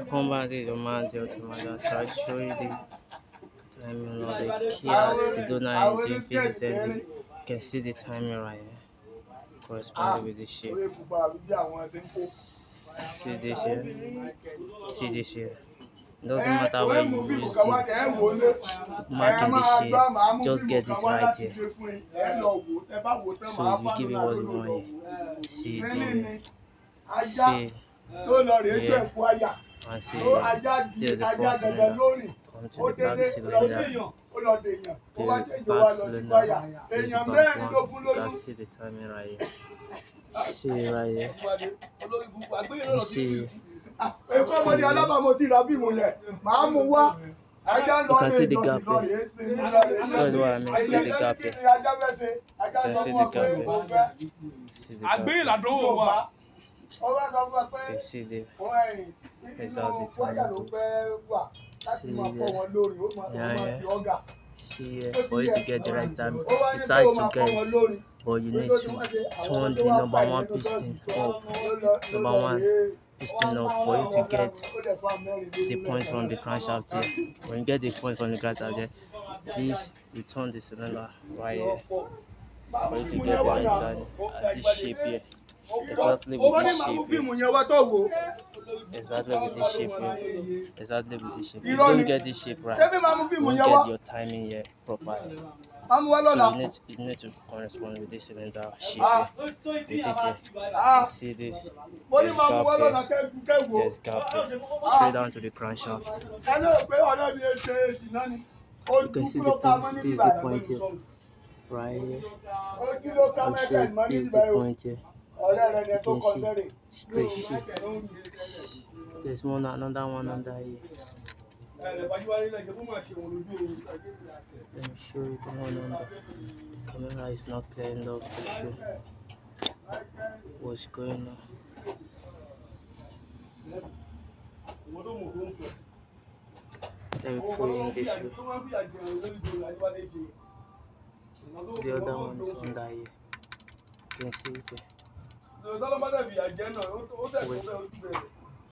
Come back, this is your man, the Ultimate. Try to show you the timing of the Kia Sedona engine physics engine. You can see the timing right here, corresponding with the shape. See this here, see this here. Doesn't matter where you use it, marking the shape, just get it right here. So if you give it what you want here, see it here, see here, and see here. There's the front cylinder, come to the back cylinder, the back cylinder, here's the back one. You can see the timing right here. See right here. You see. You can see the gap here. That's what I mean. See the gap here. You can see the gap here. See the gap here. You can see the exact the timing. See here. Yeah. See here. For you to get the right time, decide to get it, but you need to turn the number one piston up. Number one piston up for you to get the point from the crankshaft here. When you get the point from the crankshaft here, this you turn the cylinder right here for you to get the right side at this shape here. Exactly with this shape here. Exactly with this shape here. Exactly with this shape. If you don't get this shape right, you won't get your timing here properly. So you need to correspond with this cylinder shape here. With it here. You see this. There's gap here. There's gap here. Straight down to the crankshaft. You can see the point. This is the point here. Right here. I'll show you. This is the point here. You can see straight sheet. There's another one under here. Let me show you the one under. The camera is not clear enough to show what's going on. Let me put it in this way. The other one is under here. You can see it there. Wait.